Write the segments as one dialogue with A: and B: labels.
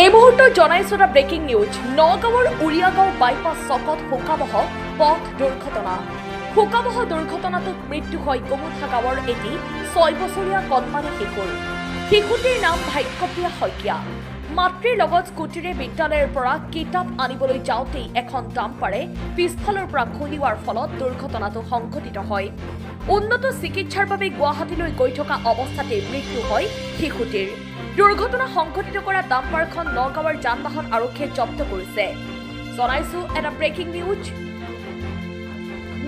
A: এই মুহূৰ্তত জনাইছো এটা ব্ৰেকিং নিউজ। নগাঁৱৰ উৰিয়াগাঁও বাইপাছ চকত শোকাবহ পথ দুৰ্ঘটনা। শোকাবহ দুৰ্ঘটনাটোত মৃত্যু হয় গোমুঠা গাঁৱৰ এটি 6 বছৰীয়া কণমানি শিশুৰ। শিশুটিৰ নাম ভাগ্যপ্ৰিয়া শইকীয়া। মাতৃৰ লগত স্কুটিৰে বিদ্যালয়ৰ পৰা কিতাপ আনিবলৈ যাওঁতেই এখন ডাম্পাৰে পিছফালৰ পৰা খুলিওৱাৰ ফলত দুৰ্ঘটনাটো সংঘটিত হয়। উন্নত চিকিৎসাৰ বাবে গুৱাহাটীলৈ গৈ থকা অৱস্থাতে মৃত্যু হয় শিশুটিৰ। দুৰ্ঘটনা সংঘটিত কৰা ডাম্পাৰখন নগাঁৱৰ যান-বাহন আৰক্ষীয়ে জব্দ কৰিছে। জনাইছো এটা ব্ৰেকিং নিউজ।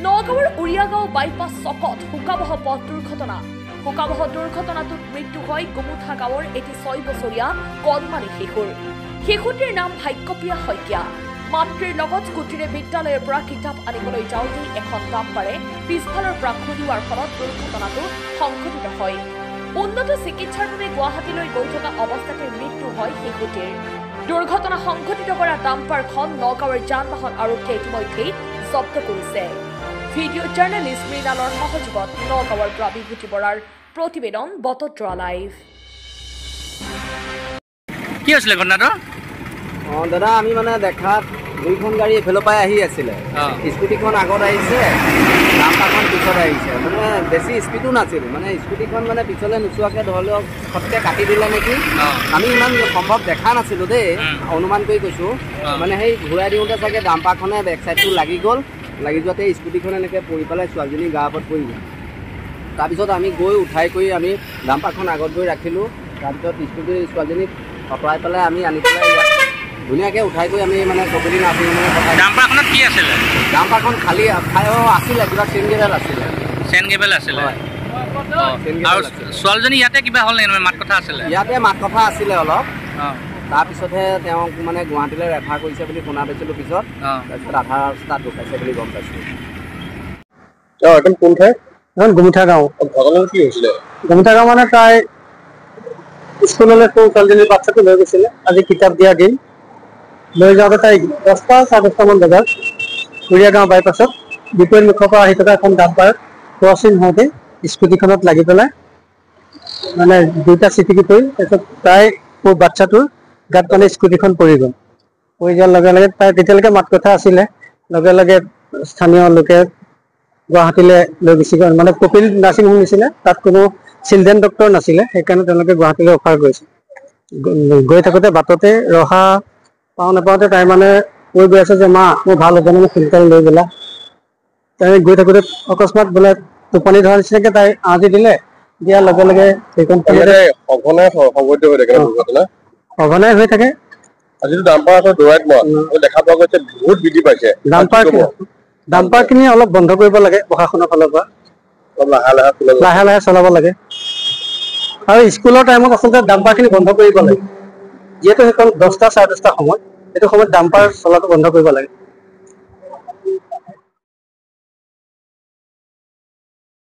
A: নগাঁৱৰ উৰিয়াগাঁও বাইপাছ চকত শোকাবহ পথ দুৰ্ঘটনা। শোকাবহ দুৰ্ঘটনাটোত মৃত্যু হয় গোমুঠা গাঁৱৰ এটি 6 বছৰীয়া কণমানি শিশুৰ। শিশুটিৰ নাম ভাগ্যপ্ৰিয়া শইকীয়া। মাতৃৰ লগত স্কুটিৰে বিদ্যালয়ৰ পৰা কিতাপ আনিবলৈ যাওঁতেই এখন ডাম্পাৰে পিছফালৰ পৰা খুলিওৱাৰ ফলত দুৰ্ঘটনাটো সংঘটিত হয়। উন্নত চিকিৎসাৰ বাবে গুৱাহাটীলৈ গৈ থকা অৱস্থাতে মৃত্যু হয় শিশুটিৰ। দুৰ্ঘটনা সংঘটিত কৰা ডাম্পাৰখন নগাঁৱৰ যান-বাহন আৰক্ষীয়ে ইতিমধ্যেই জব্দ কৰিছে। ভিডিঅ' জাৰ্নেলিষ্ট মৃণালৰ সহযোগত নগাঁৱৰ পৰা বিভূতি বৰাৰ প্ৰতিবেদন বটদ্ৰৱা লাইভ।
B: কি হৈছিলে ঘটনাটো?
C: দাদা আমি মানে দেখাত দুইখন গাড়ী এফালৰ পৰাই আহি আছিলে। স্কুটিখন আগত আহিছে, ডাম্পাৰখন পিছত আহিছে। মানে বেছি স্পীডো নাছিল, মানে স্কুটিখন মানে পিছলৈ নোচোৱাকৈ ধৰি লওক ফটকৈ কাটি দিলে নেকি। আমি ইমান সম্ভৱ দেখা নাছিলোঁ দেই, অনুমান কৰি কৈছোঁ। মানে সেই ঘূৰাই দিওঁতে চাগে ডাম্পাৰখনে বেক চাইডটো লাগি গ'ল, লাগি যোৱাতে স্কুটিখন এনেকৈ পৰি পেলাই ছোৱালীজনী গাৰ ওপৰত পৰি গ'ল। তাৰপিছত আমি গৈ উঠাই কৰি আমি ডাম্পাৰখন আগত গৈ ৰাখিলোঁ। তাৰপিছত স্কুটি ছোৱালীজনীক অঁতৰাই পেলাই আমি আনি পেলাই ইয়াত ধুনীয়াকৈ উঠাই কৰি আমি মানে চকুদি নাছিল মানে।
B: ডাম্পাৰখনত কি আছিলে?
C: ডাম্পাৰখন খালী আছিলে, কিবা চেইন গেবেল আছিলে।
B: চেইন গেবেল আছিলে। আৰু ছোৱালীজনী ইয়াতে কিবা হ'ল নেকি? মাত কথা আছিলে? ইয়াতে
C: মাত কথা আছিলে অলপ। তাৰপিছতহে তেওঁক মানে গুৱাহাটীলৈ ৰেফাৰ কৰিছে বুলি শুনা পাইছিলোঁ পিছত। তাৰপিছত আধা ৰাস্তাত ঢুকাইছে বুলি গম পাইছোঁ।
D: এখন কোন ঠাই? এখন গোমুঠা গাঁও। ঘটনা কি হৈছিলে? গোমুঠা গাঁও মানে তাই স্কুললৈ সৰু ছোৱালীজনীৰ বাচ্ছাটো লৈ গৈছিলে। আজি কিতাপ দিয়া দিন। লৈ যাওঁতে তাই 10টা 10:30মান বজাত উৰিয়াগাঁও বাইপাছত বিপৰীত মুখৰ পৰা আহি থকা এখন ডাম্পাৰ ক্ৰচিং হওঁতে স্কুটিখনত লাগি পেলাই মানে দুইটা চিটিকি পৰি তাৰপিছত তাই বাচ্ছাটোৰ গাত মানে স্কুটিখন পৰি গ'ল। পৰি যোৱাৰ লগে লগে তাই তেতিয়ালৈকে মাত কথা আছিলে। লগে লগে স্থানীয় লোকে গুৱাহাটীলৈ লৈ গুচি গ'ল। মানে কপিল নাৰ্ছিং হোম নিছিলে, তাত কোনো চিলড্ৰেন ডক্টৰ নাছিলে, সেইকাৰণে তেওঁলোকে গুৱাহাটীলৈ অফাৰ কৰিছে। গৈ থাকোঁতে বাটতে ৰহা পাওঁ নাপাওঁতে তাই মানে কৈ গৈ আছে যে মা মোৰ ভাল হ'ব মানে ফিল্টাৰ লৈ গ'লা। তাই গৈ থাকোঁতে অকস্মাত বোলে টোপনি ধৰা নিচিনাকৈ তাই আঁজি দিলে। দিয়াৰ লগে লগে সেইখন সঘনাই হৈ থাকে। ডাম্পাৰখিনি অলপ বন্ধ কৰিব লাগে প্ৰশাসনৰ ফালৰ পৰা, লাহে লাহে চলাব লাগে। আৰু স্কুলৰ টাইমত আচলতে ডাম্পাৰখিনি বন্ধ কৰিব লাগে। যিহেতু সেইখন 10টা 10:30 সময়, সেইটো সময়ত ডাম্পাৰ চলাটো বন্ধ কৰিব লাগে।